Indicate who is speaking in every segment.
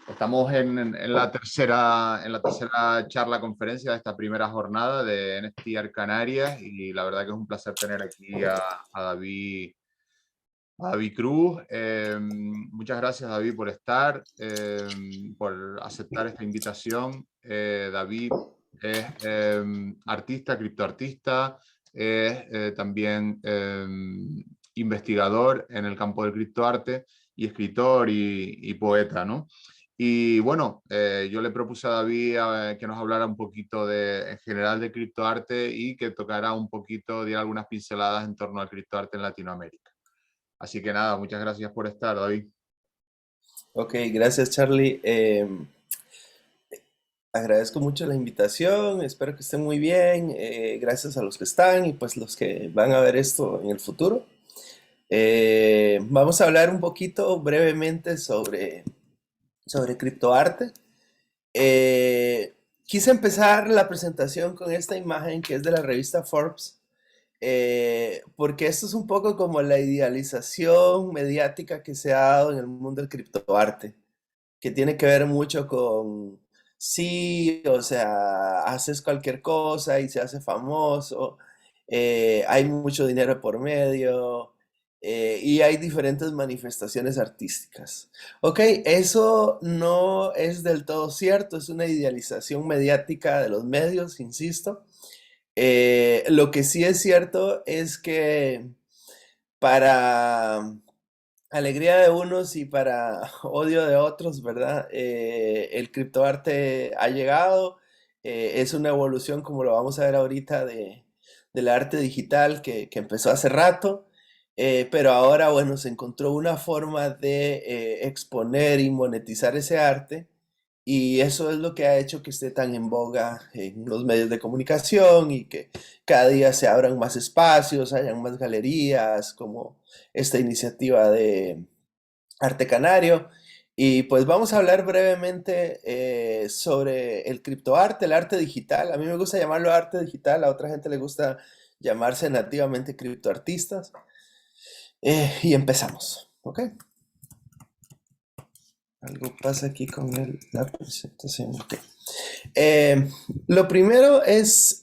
Speaker 1: Estamos en la tercera charla conferencia de esta primera jornada de NFT Art Canarias y la verdad que es un placer tener aquí a David Cruz. Muchas gracias, David, por estar, por aceptar esta invitación. David es artista, criptoartista, es también investigador en el campo del criptoarte y escritor y poeta, ¿no? Y bueno, yo le propuse a David que nos hablara un poquito en general de criptoarte y que tocara un poquito, diera algunas pinceladas en torno al criptoarte en Latinoamérica. Así que nada, muchas gracias por estar, David.
Speaker 2: Ok, gracias Charlie. Agradezco mucho la invitación, espero que estén muy bien. Gracias a los que están y pues los que van a ver esto en el futuro. Vamos a hablar un poquito brevemente sobre criptoarte. Eh, Quise empezar la presentación con esta imagen que es de la revista Forbes, porque esto es un poco como la idealización mediática que se ha dado en el mundo del criptoarte, que tiene que ver mucho con, sí, o sea, haces cualquier cosa y se hace famoso, hay mucho dinero por medio, y hay diferentes manifestaciones artísticas. Ok, eso no es del todo cierto, es una idealización mediática de los medios, insisto. Lo que sí es cierto es que para alegría de unos y para odio de otros, ¿verdad? El criptoarte ha llegado, es una evolución, como lo vamos a ver ahorita, del arte digital que empezó hace rato, pero ahora, bueno, se encontró una forma de exponer y monetizar ese arte, y eso es lo que ha hecho que esté tan en boga en los medios de comunicación y que cada día se abran más espacios, hayan más galerías, como esta iniciativa de Arte Canario. Y pues vamos a hablar brevemente sobre el criptoarte, el arte digital. A mí me gusta llamarlo arte digital, a otra gente le gusta llamarse nativamente criptoartistas. Y empezamos, ¿ok? Algo pasa aquí con la presentación. Ok. Eh, lo primero es,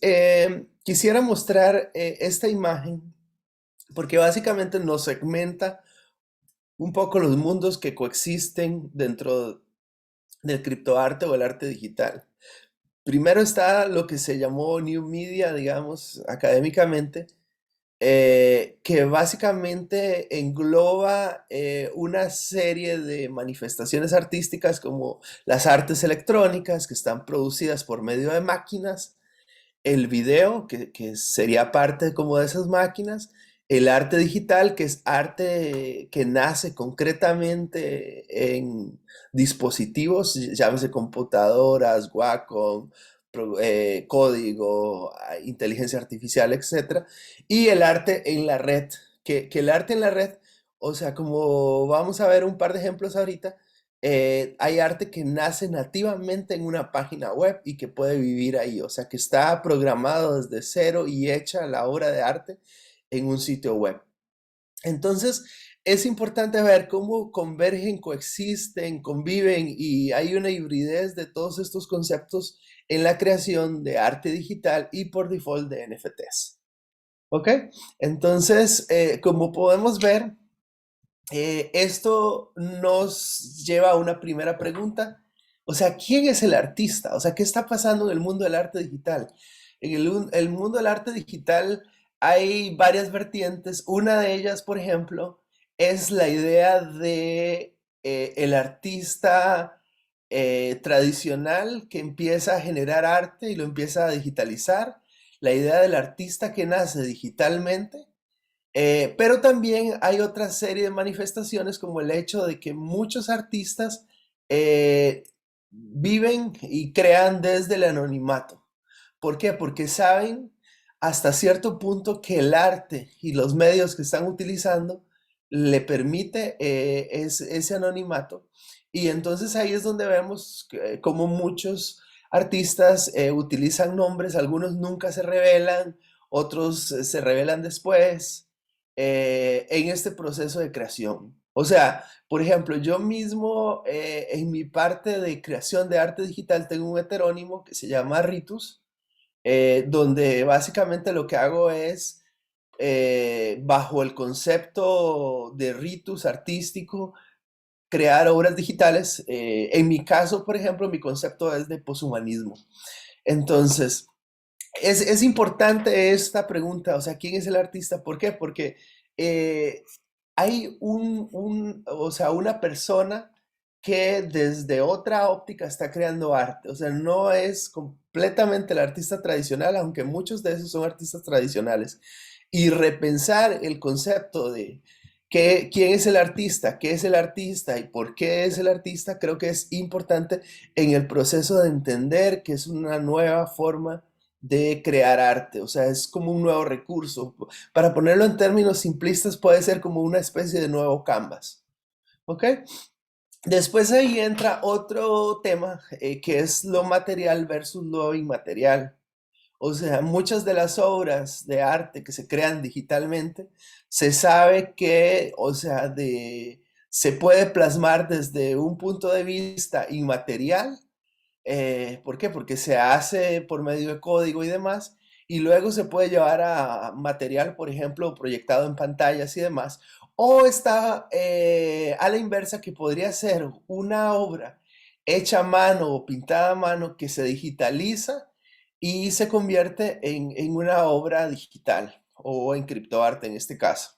Speaker 2: quisiera mostrar esta imagen porque básicamente nos segmenta un poco los mundos que coexisten dentro del criptoarte o el arte digital. Primero está lo que se llamó New Media, digamos, académicamente, que básicamente engloba una serie de manifestaciones artísticas como las artes electrónicas que están producidas por medio de máquinas, el video, que sería parte como de esas máquinas, el arte digital, que es arte que nace concretamente en dispositivos, llámese computadoras, Wacom, código, inteligencia artificial, etcétera, y el arte en la red, que el arte en la red, o sea, como vamos a ver un par de ejemplos ahorita, hay arte que nace nativamente en una página web y que puede vivir ahí, o sea, que está programado desde cero y hecha la obra de arte en un sitio web. Entonces, es importante ver cómo convergen, coexisten, conviven y hay una hibridez de todos estos conceptos en la creación de arte digital y por default de NFTs. ¿Ok? Entonces, como podemos ver, esto nos lleva a una primera pregunta. O sea, ¿quién es el artista? O sea, ¿qué está pasando en el mundo del arte digital? En el mundo del arte digital hay varias vertientes. Una de ellas, por ejemplo, es la idea de el artista tradicional que empieza a generar arte y lo empieza a digitalizar. La idea del artista que nace digitalmente, pero también hay otra serie de manifestaciones como el hecho de que muchos artistas viven y crean desde el anonimato. ¿Por qué? Porque saben hasta cierto punto que el arte y los medios que están utilizando le permite ese anonimato. Y entonces ahí es donde vemos como muchos artistas utilizan nombres, algunos nunca se revelan, otros se revelan después en este proceso de creación. O sea, por ejemplo, yo mismo en mi parte de creación de arte digital tengo un heterónimo que se llama Ritus, donde básicamente lo que hago es, bajo el concepto de ritus artístico, crear obras digitales. En mi caso, por ejemplo, mi concepto es de poshumanismo. Entonces, es importante esta pregunta, o sea, ¿quién es el artista? ¿Por qué? Porque eh, hay o sea, una persona que desde otra óptica está creando arte, o sea, no es completamente el artista tradicional, aunque muchos de esos son artistas tradicionales. Y repensar el concepto de quién es el artista, qué es el artista y por qué es el artista, creo que es importante en el proceso de entender que es una nueva forma de crear arte, o sea, es como un nuevo recurso. Para ponerlo en términos simplistas, puede ser como una especie de nuevo canvas, ¿ok? Después ahí entra otro tema, que es lo material versus lo inmaterial. O sea, muchas de las obras de arte que se crean digitalmente, se sabe que, o sea, se puede plasmar desde un punto de vista inmaterial. ¿Por qué? Porque se hace por medio de código y demás, y luego se puede llevar a material, por ejemplo, proyectado en pantallas y demás. O está a la inversa, que podría ser una obra hecha a mano o pintada a mano que se digitaliza y se convierte en una obra digital o en criptoarte en este caso.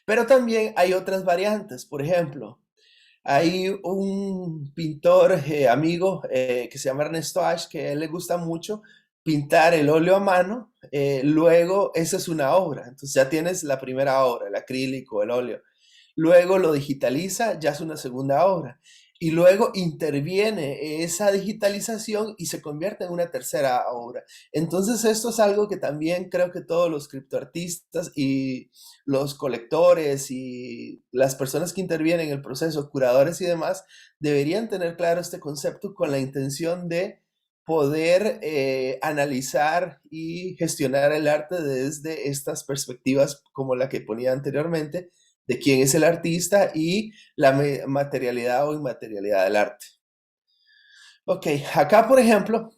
Speaker 2: Pero también hay otras variantes, por ejemplo, hay un pintor amigo que se llama Ernesto Ash, que a él le gusta mucho pintar el óleo a mano. Luego, esa es una obra. Entonces ya tienes la primera obra, el acrílico, el óleo. Luego lo digitaliza, ya es una segunda obra. Y luego interviene esa digitalización y se convierte en una tercera obra. Entonces esto es algo que también creo que todos los criptoartistas y los colectores y las personas que intervienen en el proceso, curadores y demás, deberían tener claro este concepto con la intención de poder analizar y gestionar el arte desde estas perspectivas como la que ponía anteriormente, de quién es el artista y la materialidad o inmaterialidad del arte. Ok, acá por ejemplo,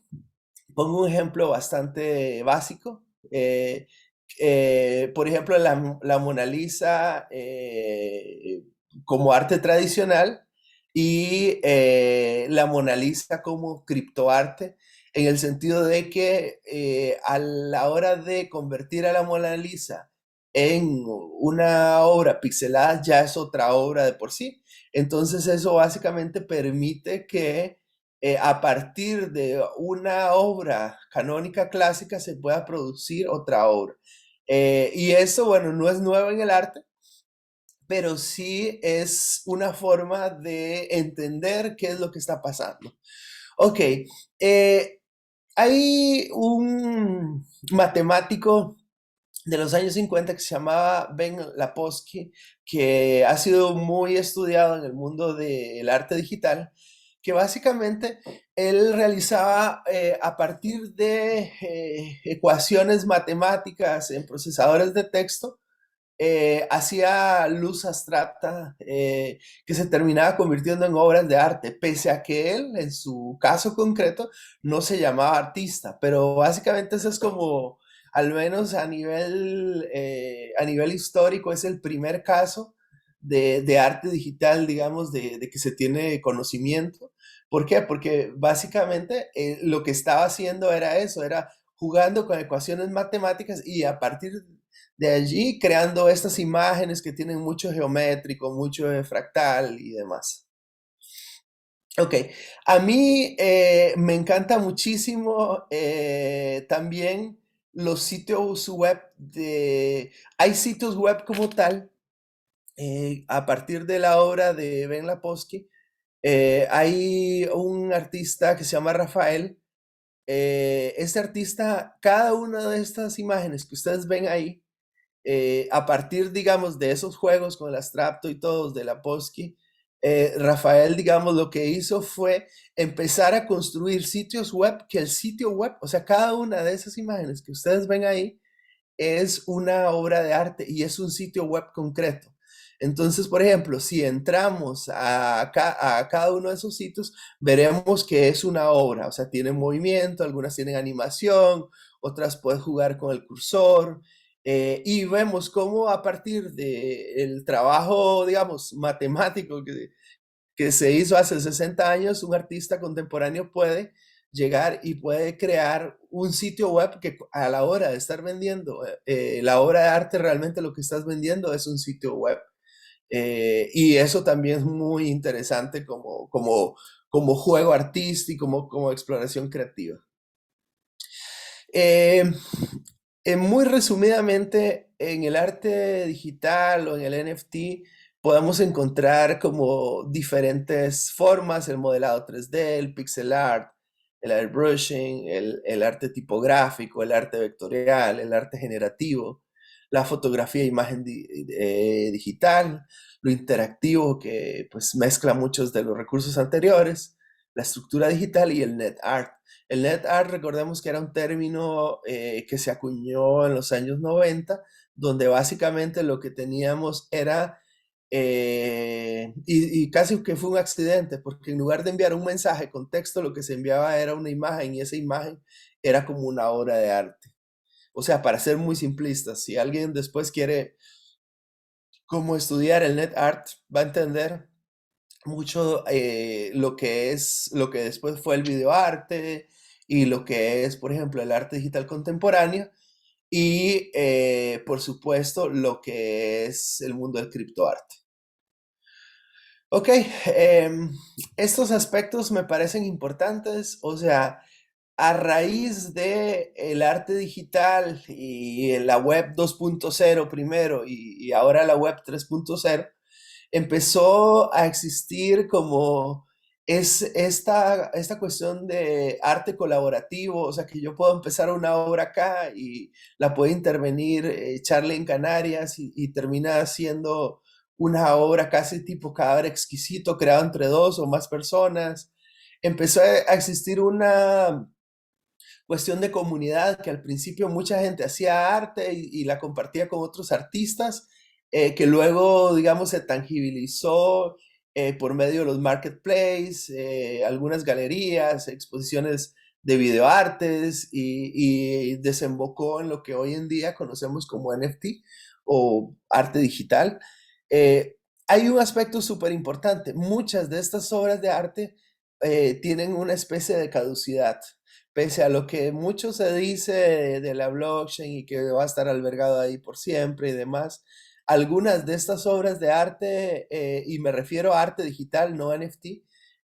Speaker 2: pongo un ejemplo bastante básico. Por ejemplo, la Mona Lisa como arte tradicional y la Mona Lisa como criptoarte, en el sentido de que a la hora de convertir a la Mona Lisa en una obra pixelada ya es otra obra de por sí. Entonces eso básicamente permite que a partir de una obra canónica clásica se pueda producir otra obra. Y eso, bueno, no es nuevo en el arte, pero sí es una forma de entender qué es lo que está pasando. Ok, hay un matemático de los años 50 que se llamaba Ben Lapowski, que ha sido muy estudiado en el mundo del arte digital, que básicamente él realizaba a partir de ecuaciones matemáticas en procesadores de texto, hacía luz abstracta que se terminaba convirtiendo en obras de arte, pese a que él, en su caso concreto, no se llamaba artista, pero básicamente eso es como, al menos a nivel histórico, es el primer caso de arte digital, digamos, de que se tiene conocimiento. ¿Por qué? Porque básicamente lo que estaba haciendo era eso, era jugando con ecuaciones matemáticas y a partir de allí creando estas imágenes que tienen mucho geométrico, mucho de fractal y demás. Ok, a mí me encanta muchísimo también los sitios web Hay sitios web como tal, a partir de la obra de Ben Lapowski, hay un artista que se llama Rafael. Este artista, cada una de estas imágenes que ustedes ven ahí, a partir, digamos, de esos juegos con el abstracto y todos de Lapowski, Rafael, digamos, lo que hizo fue empezar a construir sitios web, que el sitio web, o sea, cada una de esas imágenes que ustedes ven ahí, es una obra de arte y es un sitio web concreto. Entonces, por ejemplo, si entramos a cada uno de esos sitios, veremos que es una obra, o sea, tiene movimiento, algunas tienen animación, otras puedes jugar con el cursor, y vemos cómo a partir del trabajo, digamos, matemático que se hizo hace 60 años, un artista contemporáneo puede llegar y puede crear un sitio web que a la hora de estar vendiendo la obra de arte, realmente lo que estás vendiendo es un sitio web. Y eso también es muy interesante como juego artístico, como exploración creativa. Eh, Muy resumidamente, en el arte digital o en el NFT podemos encontrar como diferentes formas, el modelado 3D, el pixel art, el airbrushing, el arte tipográfico, el arte vectorial, el arte generativo, la fotografía e imagen digital, lo interactivo que pues mezcla muchos de los recursos anteriores, la estructura digital y el net art. El net art, recordemos que era un término que se acuñó en los años 90, donde básicamente lo que teníamos era, y casi que fue un accidente, porque en lugar de enviar un mensaje con texto, lo que se enviaba era una imagen y esa imagen era como una obra de arte. O sea, para ser muy simplistas, si alguien después quiere como estudiar el net art, va a entender mucho lo que después fue el videoarte y lo que es, por ejemplo, el arte digital contemporáneo y, por supuesto, lo que es el mundo del criptoarte. Ok, estos aspectos me parecen importantes, o sea, a raíz de el arte digital y la web 2.0 primero y ahora la web 3.0, empezó a existir como es esta cuestión de arte colaborativo, o sea, que yo puedo empezar una obra acá y la puede intervenir Charlie en Canarias y termina siendo una obra casi tipo cadáver exquisito, creado entre dos o más personas. Empezó a existir una cuestión de comunidad, que al principio mucha gente hacía arte y la compartía con otros artistas, que luego, digamos, se tangibilizó por medio de los marketplaces, algunas galerías, exposiciones de videoartes y desembocó en lo que hoy en día conocemos como NFT o arte digital. Eh, Hay un aspecto súper importante. Muchas de estas obras de arte tienen una especie de caducidad, pese a lo que mucho se dice de la blockchain y que va a estar albergado ahí por siempre y demás, algunas de estas obras de arte, y me refiero a arte digital, no NFT,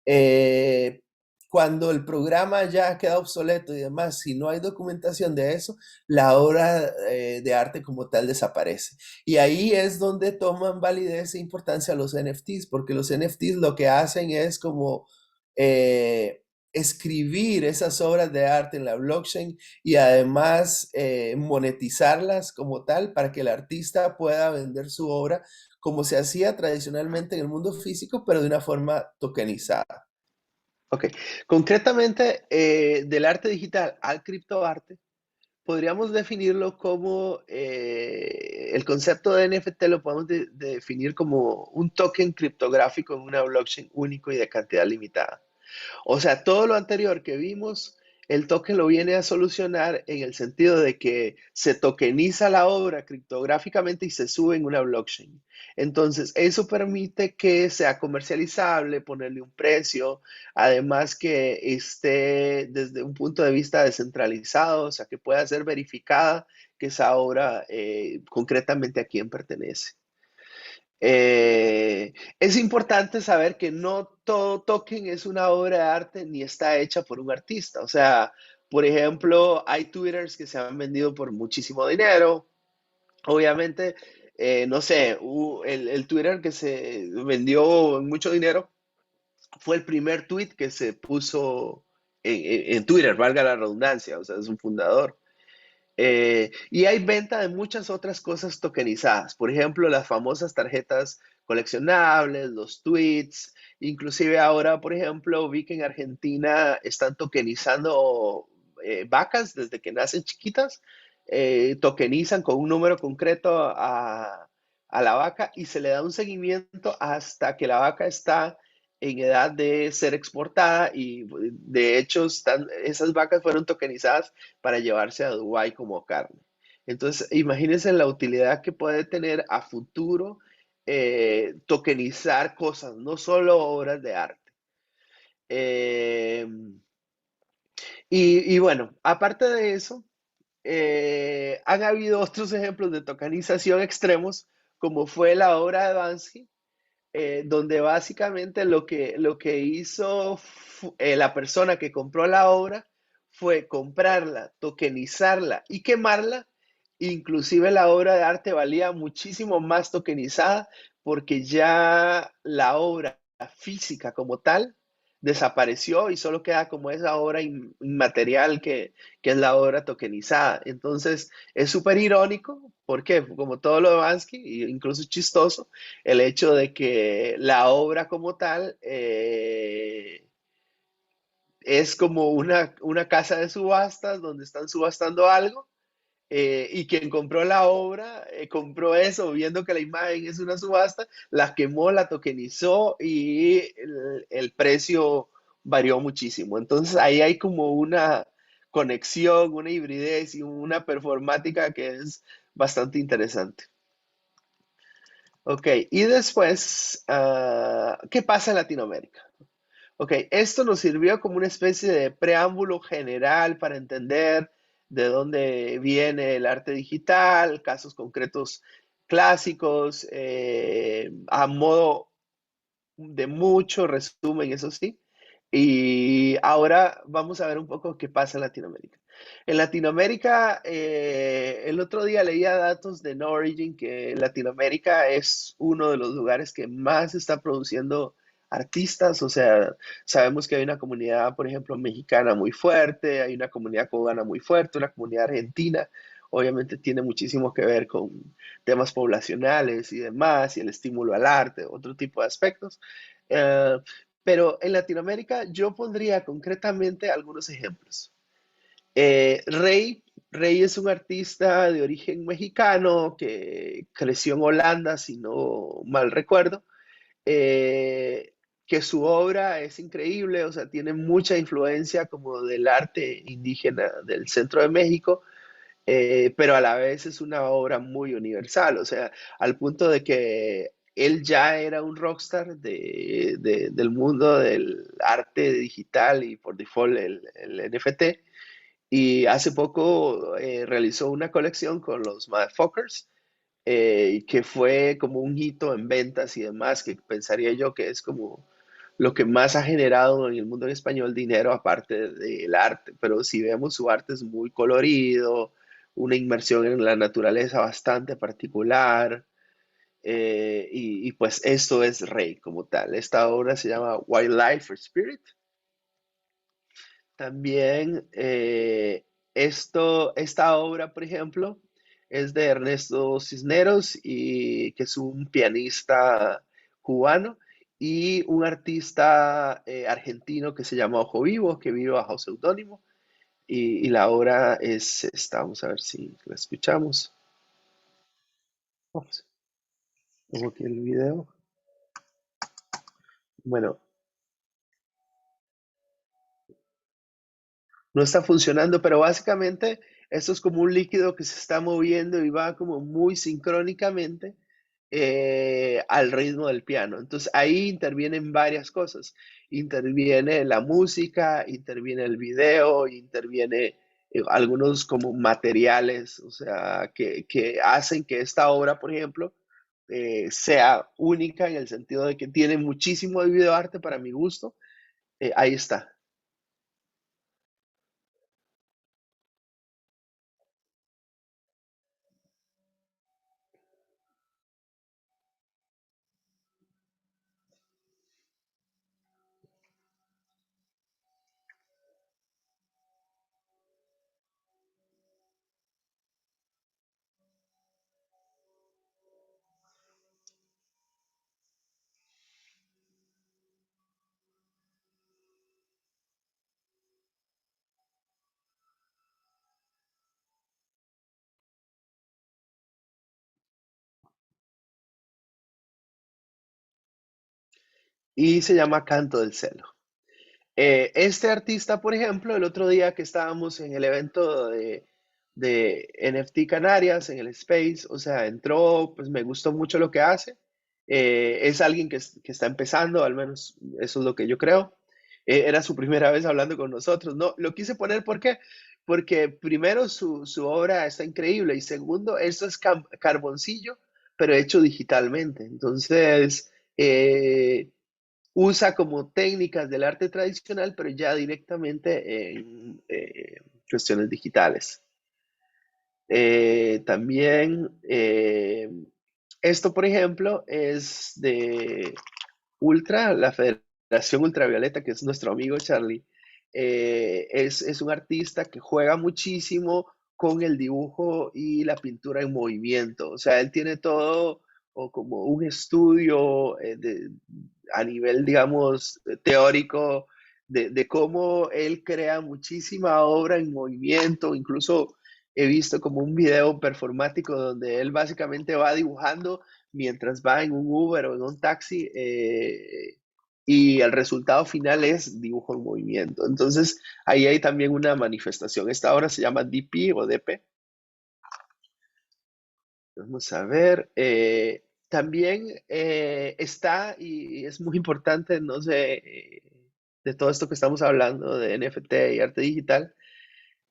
Speaker 2: eh, cuando el programa ya queda obsoleto y demás, si no hay documentación de eso, la obra de arte como tal desaparece. Y ahí es donde toman validez e importancia los NFTs, porque los NFTs lo que hacen es como eh, escribir esas obras de arte en la blockchain y además monetizarlas como tal para que el artista pueda vender su obra como se hacía tradicionalmente en el mundo físico, pero de una forma tokenizada. Ok, concretamente del arte digital al criptoarte, podríamos definirlo como el concepto de NFT lo podemos definir como un token criptográfico en una blockchain único y de cantidad limitada. O sea, todo lo anterior que vimos, el token lo viene a solucionar en el sentido de que se tokeniza la obra criptográficamente y se sube en una blockchain. Entonces, eso permite que sea comercializable, ponerle un precio, además que esté desde un punto de vista descentralizado, o sea, que pueda ser verificada que esa obra concretamente a quién pertenece. Es importante saber que no todo token es una obra de arte ni está hecha por un artista. O sea, por ejemplo, hay Twitters que se han vendido por muchísimo dinero. Obviamente, no sé, el Twitter que se vendió en mucho dinero fue el primer tweet que se puso en Twitter, valga la redundancia, o sea, es un fundador. Y hay venta de muchas otras cosas tokenizadas, por ejemplo, las famosas tarjetas coleccionables, los tweets, inclusive ahora, por ejemplo, vi que en Argentina están tokenizando vacas desde que nacen chiquitas, tokenizan con un número concreto a la vaca y se le da un seguimiento hasta que la vaca está en edad de ser exportada y de hecho esas vacas fueron tokenizadas para llevarse a Dubái como carne. Entonces, imagínense la utilidad que puede tener a futuro tokenizar cosas, no solo obras de arte. Eh, y bueno, aparte de eso, han habido otros ejemplos de tokenización extremos, como fue la obra de Banksy, donde básicamente lo que hizo la persona que compró la obra fue comprarla, tokenizarla y quemarla. Inclusive la obra de arte valía muchísimo más tokenizada porque ya la obra física como tal desapareció y solo queda como esa obra inmaterial que es la obra tokenizada. Entonces es súper irónico porque como todo lo de Bansky, incluso chistoso, el hecho de que la obra como tal es como una casa de subastas donde están subastando algo y quien compró la obra compró eso viendo que la imagen es una subasta, la quemó, la tokenizó y el precio varió muchísimo. Entonces ahí hay como una conexión, una hibridez y una performática que es bastante interesante. Ok, y después, ¿qué pasa en Latinoamérica? Ok, esto nos sirvió como una especie de preámbulo general para entender de dónde viene el arte digital, casos concretos clásicos, a modo de mucho resumen, eso sí. Y ahora vamos a ver un poco qué pasa en Latinoamérica. En Latinoamérica, el otro día leía datos de No Origin que Latinoamérica es uno de los lugares que más está produciendo artistas. O sea, sabemos que hay una comunidad, por ejemplo, mexicana muy fuerte, hay una comunidad cubana muy fuerte, una comunidad argentina. Obviamente tiene muchísimo que ver con temas poblacionales y demás, y el estímulo al arte, otro tipo de aspectos. Eh, pero en Latinoamérica yo pondría concretamente algunos ejemplos. Rey es un artista de origen mexicano que creció en Holanda, si no mal recuerdo, eh, que su obra es increíble, o sea, tiene mucha influencia como del arte indígena del centro de México, pero a la vez es una obra muy universal, o sea, al punto de que él ya era un rockstar del mundo del arte digital y por default el NFT. Y hace poco realizó una colección con los Motherfuckers, que fue como un hito en ventas y demás, que pensaría yo que es como lo que más ha generado en el mundo en español dinero aparte del arte. Pero si vemos su arte es muy colorido, una inmersión en la naturaleza bastante particular. Y pues esto es Rey como tal. Esta obra se llama Wildlife for Spirit. También esta obra, por ejemplo, es de Ernesto Cisneros, y, que es un pianista cubano y un artista argentino que se llama Ojo Vivo, que vive bajo seudónimo. Y la obra es esta, vamos a ver si la escuchamos. Ups, pongo aquí el video. Bueno, no está funcionando, pero básicamente esto es como un líquido que se está moviendo y va como muy sincrónicamente al ritmo del piano. Entonces ahí intervienen varias cosas. Interviene la música, interviene el video, interviene algunos como materiales, o sea, que hacen que esta obra, por ejemplo, sea única en el sentido de que tiene muchísimo de videoarte para mi gusto. Ahí está. y se llama Canto del Celo. Este artista, por ejemplo, el otro día que estábamos en el evento de NFT Canarias, en el Space, o sea, entró, pues me gustó mucho lo que hace. Es alguien que está empezando, al menos eso es lo que yo creo. Era su primera vez hablando con nosotros. No, lo quise poner, ¿por qué? Porque primero su obra está increíble y segundo, esto es carboncillo, pero hecho digitalmente. Entonces, usa como técnicas del arte tradicional, pero ya directamente en cuestiones digitales. También esto, por ejemplo, es de Ultra, la Federación Ultravioleta, que es nuestro amigo Charlie. Es un artista que juega muchísimo con el dibujo y la pintura en movimiento. O sea, él tiene todo o como un estudio a nivel, digamos, teórico de cómo él crea muchísima obra en movimiento. Incluso he visto como un video performático donde él básicamente va dibujando mientras va en un Uber o en un taxi y el resultado final es dibujo en movimiento. Entonces ahí hay también una manifestación. Esta obra se llama DP o DP. Vamos a ver. También está, y es muy importante, no sé, de todo esto que estamos hablando de NFT y arte digital,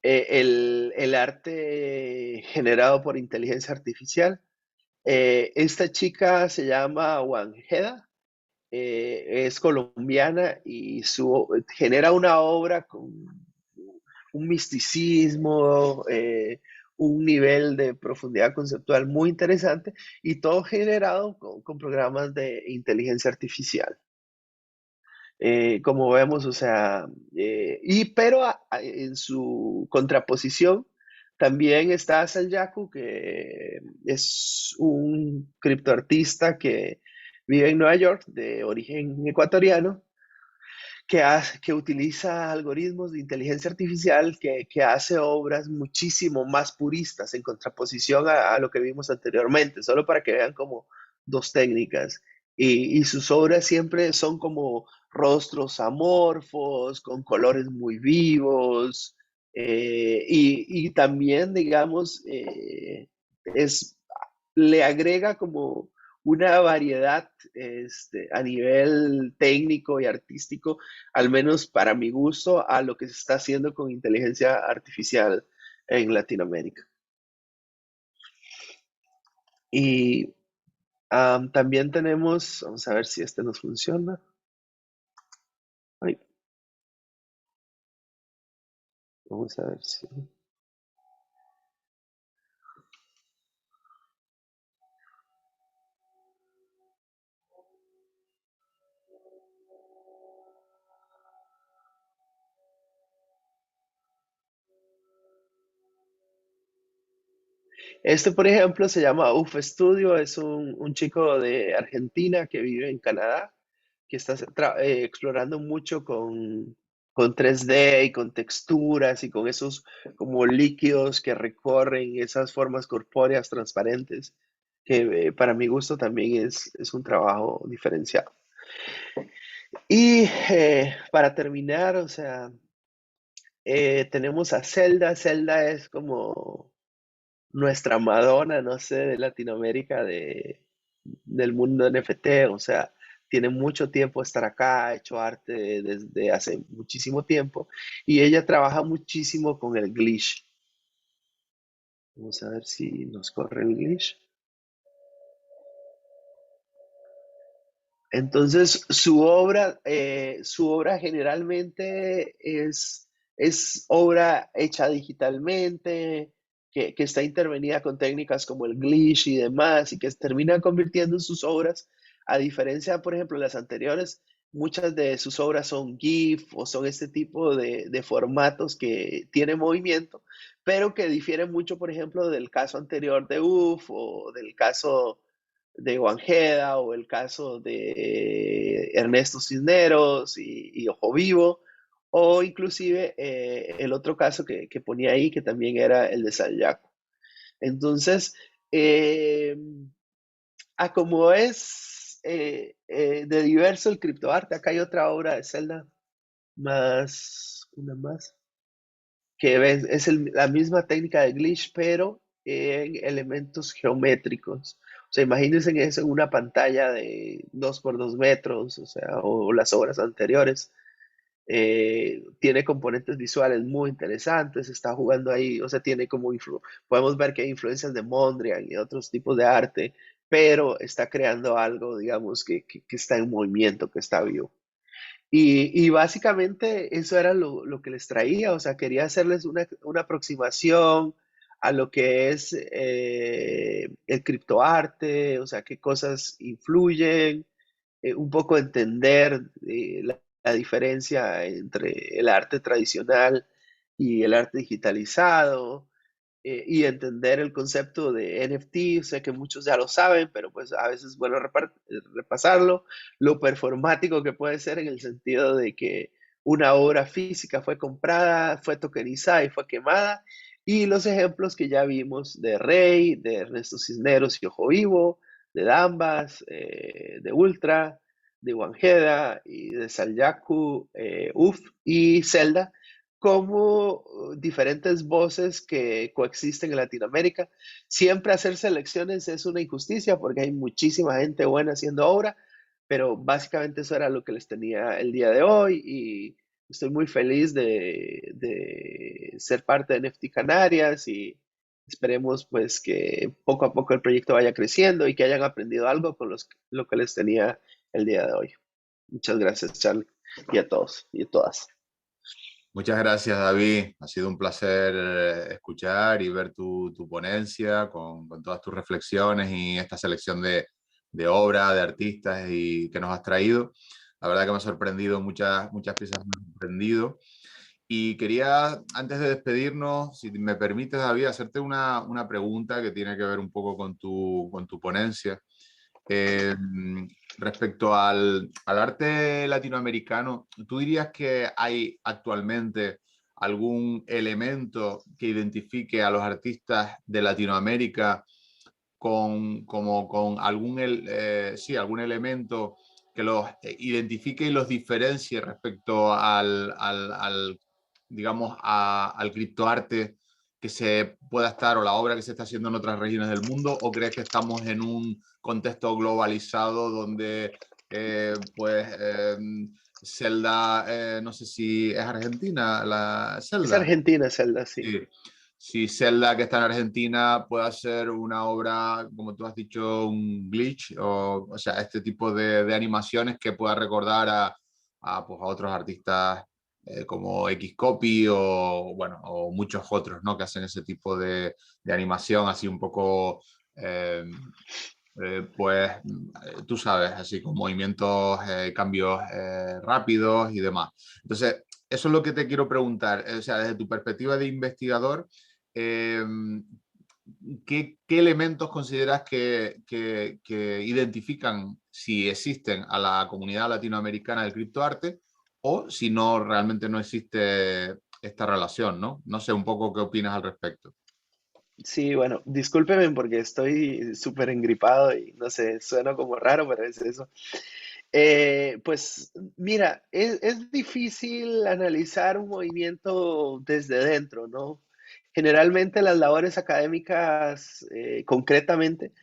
Speaker 2: el arte generado por inteligencia artificial. Esta chica se llama Wanjeda, es colombiana y genera una obra con un misticismo, un nivel de profundidad conceptual muy interesante y todo generado con programas de inteligencia artificial. Como vemos, o sea, pero en su contraposición también está Sanyaku, que es un criptoartista que vive en Nueva York, de origen ecuatoriano, que utiliza algoritmos de inteligencia artificial, que hace obras muchísimo más puristas en contraposición a lo que vimos anteriormente, solo para que vean como dos técnicas. Y sus obras siempre son como rostros amorfos, con colores muy vivos, y también, digamos, es, le agrega como una variedad a nivel técnico y artístico, al menos para mi gusto, a lo que se está haciendo con inteligencia artificial en Latinoamérica. Y también tenemos, vamos a ver si este nos funciona. Ay, vamos a ver si. Este, por ejemplo, se llama UF Studio, es un chico de Argentina que vive en Canadá, que está explorando mucho con 3D y con texturas y con esos como líquidos que recorren esas formas corpóreas transparentes, que para mi gusto también es un trabajo diferenciado. Y para terminar, o sea, tenemos a Zelda. Zelda es como nuestra Madonna, no sé, de Latinoamérica, del mundo NFT, o sea, tiene mucho tiempo de estar acá, ha hecho arte desde hace muchísimo tiempo y ella trabaja muchísimo con el glitch. Vamos a ver si nos corre el glitch. Entonces, su obra generalmente es obra hecha digitalmente, que está intervenida con técnicas como el glitch y demás, y que termina convirtiendo en sus obras, a diferencia, por ejemplo, de las anteriores, muchas de sus obras son GIF o son este tipo de formatos que tienen movimiento, pero que difieren mucho, por ejemplo, del caso anterior de UF o del caso de Wanjeda o el caso de Ernesto Cisneros y Ojo Vivo, o inclusive el otro caso que ponía ahí, que también era el de Sayaco. Entonces, a como es de diverso el criptoarte. Acá hay otra obra de Zelda una más, que es la misma técnica de glitch, pero en elementos geométricos. O sea, imagínense eso en una pantalla de 2 por 2 metros, o sea, o las obras anteriores. Tiene componentes visuales muy interesantes, está jugando ahí, o sea, tiene podemos ver que hay influencias de Mondrian y otros tipos de arte, pero está creando algo, digamos, que está en movimiento, que está vivo. Y básicamente eso era lo que les traía, o sea, quería hacerles una aproximación a lo que es el criptoarte, o sea, qué cosas influyen, un poco entender la diferencia entre el arte tradicional y el arte digitalizado, y entender el concepto de NFT. Sé que muchos ya lo saben, pero pues a veces es bueno repasarlo, lo performático que puede ser en el sentido de que una obra física fue comprada, fue tokenizada y fue quemada, y los ejemplos que ya vimos de Rey, de Ernesto Cisneros y Ojo Vivo, de Dambas, de Ultra, de Wanjeda y de Salyaku, UF y Zelda, como diferentes voces que coexisten en Latinoamérica. Siempre hacer selecciones es una injusticia porque hay muchísima gente buena haciendo obra, pero básicamente eso era lo que les tenía el día de hoy y estoy muy feliz de ser parte de NFT Canarias y esperemos pues que poco a poco el proyecto vaya creciendo y que hayan aprendido algo con lo que les tenía el día de hoy. Muchas gracias, Charlie, y a todos y a todas.
Speaker 1: Muchas gracias, David. Ha sido un placer escuchar y ver tu ponencia con todas tus reflexiones y esta selección de obras, de artistas y que nos has traído. La verdad que me ha sorprendido, muchas piezas me han sorprendido. Y quería, antes de despedirnos, si me permites, David, hacerte una pregunta que tiene que ver un poco con tu ponencia. Eh, Respecto al arte latinoamericano, ¿tú dirías que hay actualmente algún elemento que identifique a los artistas de Latinoamérica con sí, algún elemento que los identifique y los diferencie respecto digamos, al criptoarte que se pueda estar o la obra que se está haciendo en otras regiones del mundo? ¿O crees que estamos en un contexto globalizado donde pues Zelda, no sé si es Argentina, la
Speaker 2: Es
Speaker 1: Zelda?
Speaker 2: Argentina, Zelda, sí.
Speaker 1: Sí. Si Zelda, que está en Argentina, puede hacer una obra, como tú has dicho, un glitch, o sea, este tipo de animaciones que pueda recordar pues, a otros artistas como Xcopy o, bueno, o muchos otros, ¿no? Que hacen ese tipo de animación así un poco, pues, tú sabes, así con movimientos, cambios rápidos y demás. Entonces, eso es lo que te quiero preguntar. O sea, desde tu perspectiva de investigador, eh, ¿qué elementos consideras que identifican si existen a la comunidad latinoamericana del criptoarte o si no, realmente no existe esta relación, ¿no? No sé un poco qué opinas al respecto.
Speaker 2: Sí, bueno, discúlpeme porque estoy súper engripado y no sé, sueno como raro, pero es eso. Pues mira, es difícil analizar un movimiento desde dentro, ¿no? Generalmente las labores académicas, concretamente,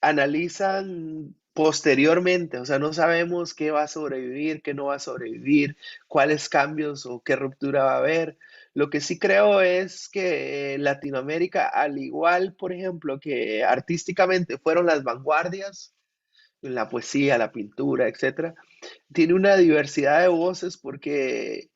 Speaker 2: analizan posteriormente, o sea, no sabemos qué va a sobrevivir, qué no va a sobrevivir, cuáles cambios o qué ruptura va a haber. Lo que sí creo es que Latinoamérica, al igual, por ejemplo, que artísticamente fueron las vanguardias en la poesía, la pintura, etcétera, tiene una diversidad de voces porque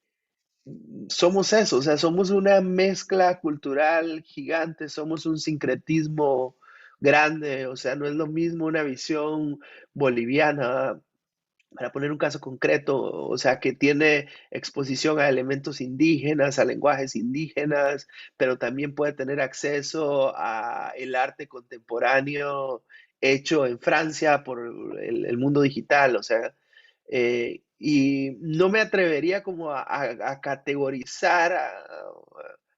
Speaker 2: somos eso, o sea, somos una mezcla cultural gigante, somos un sincretismo grande, o sea, no es lo mismo una visión boliviana, para poner un caso concreto, o sea, que tiene exposición a elementos indígenas, a lenguajes indígenas, pero también puede tener acceso a el arte contemporáneo hecho en Francia por el mundo digital, o sea, y no me atrevería como a categorizar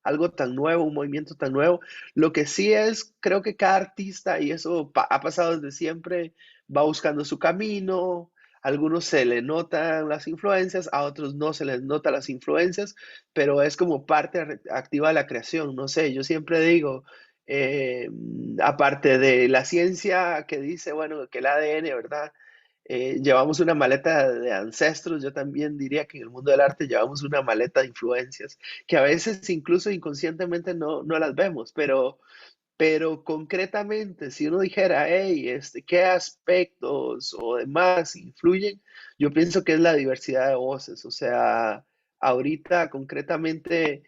Speaker 2: algo tan nuevo, un movimiento tan nuevo. Lo que sí es, creo que cada artista, y eso ha pasado desde siempre, va buscando su camino. A algunos se le notan las influencias, a otros no se les notan las influencias, pero es como parte activa de la creación. No sé, yo siempre digo, eh, aparte de la ciencia que dice, bueno, que el ADN, ¿verdad? Llevamos una maleta de ancestros, yo también diría que en el mundo del arte llevamos una maleta de influencias, que a veces incluso inconscientemente no las vemos, pero concretamente, si uno dijera, hey, ¿qué aspectos o demás influyen? Yo pienso que es la diversidad de voces. O sea, ahorita concretamente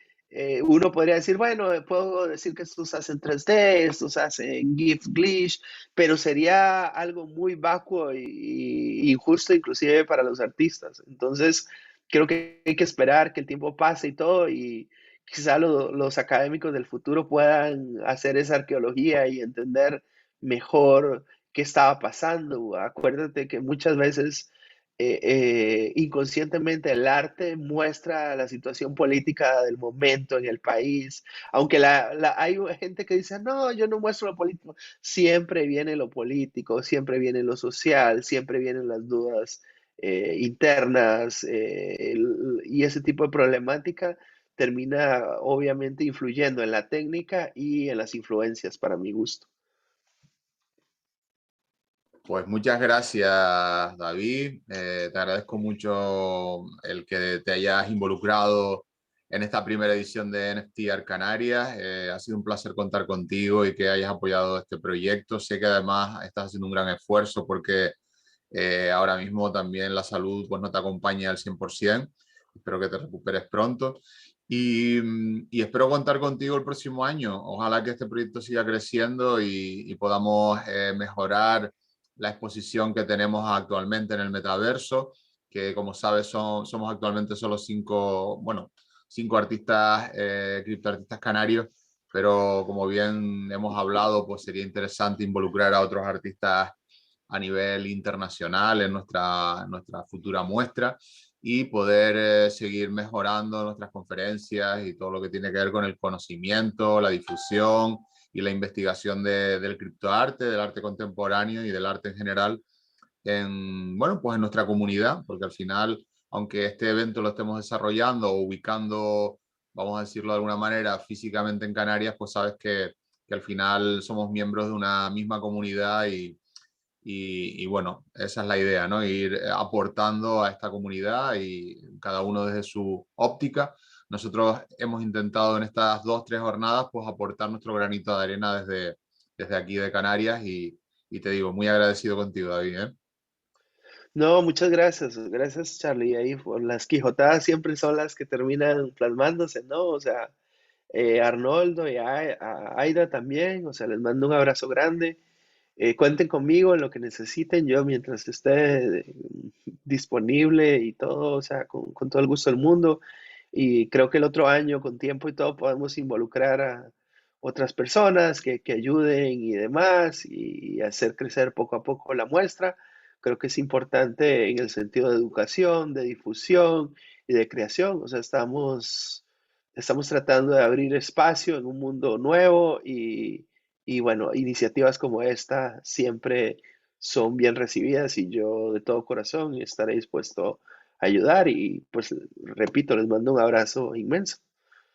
Speaker 2: uno podría decir, bueno, puedo decir que estos hacen 3D, estos hacen GIF, Glitch, pero sería algo muy vacuo y injusto inclusive para los artistas. Entonces, creo que hay que esperar que el tiempo pase y todo y quizá los académicos del futuro puedan hacer esa arqueología y entender mejor qué estaba pasando. Acuérdate que muchas veces inconscientemente el arte muestra la situación política del momento en el país, aunque hay gente que dice, no, yo no muestro lo político, siempre viene lo político, siempre viene lo social, siempre vienen las dudas internas y ese tipo de problemática termina obviamente influyendo en la técnica y en las influencias para mi gusto.
Speaker 1: Pues muchas gracias, David. Te agradezco mucho el que te hayas involucrado en esta primera edición de NFT Art Canarias. Ha sido un placer contar contigo y que hayas apoyado este proyecto. Sé que además estás haciendo un gran esfuerzo porque ahora mismo también la salud pues, no te acompaña al 100%. Espero que te recuperes pronto. Y espero contar contigo el próximo año. Ojalá que este proyecto siga creciendo y podamos mejorar la exposición que tenemos actualmente en el metaverso, que como sabes somos actualmente solo cinco artistas, criptoartistas canarios, pero como bien hemos hablado, pues sería interesante involucrar a otros artistas a nivel internacional en nuestra futura muestra y poder seguir mejorando nuestras conferencias y todo lo que tiene que ver con el conocimiento, la difusión y la investigación del criptoarte, del arte contemporáneo y del arte en general pues en nuestra comunidad, porque al final, aunque este evento lo estemos desarrollando o ubicando, vamos a decirlo de alguna manera, físicamente en Canarias, pues sabes que al final somos miembros de una misma comunidad y bueno, esa es la idea, ¿no? Ir aportando a esta comunidad y cada uno desde su óptica. Nosotros hemos intentado en estas 2, 3 jornadas pues aportar nuestro granito de arena desde aquí de Canarias y te digo, muy agradecido contigo, David, ¿eh?
Speaker 2: No, muchas gracias, gracias Charlie. Ahí las quijotadas siempre son las que terminan plasmándose, ¿no? O sea, Arnoldo y a Aida también, o sea, les mando un abrazo grande. Cuenten conmigo en lo que necesiten, yo mientras esté disponible y todo, o sea, con todo el gusto del mundo. Y creo que el otro año, con tiempo y todo, podemos involucrar a otras personas que ayuden y demás y hacer crecer poco a poco la muestra. Creo que es importante en el sentido de educación, de difusión y de creación. O sea, estamos tratando de abrir espacio en un mundo nuevo y bueno, iniciativas como esta siempre son bien recibidas y yo de todo corazón estaré dispuesto a ayudar y pues repito, les mando un abrazo inmenso.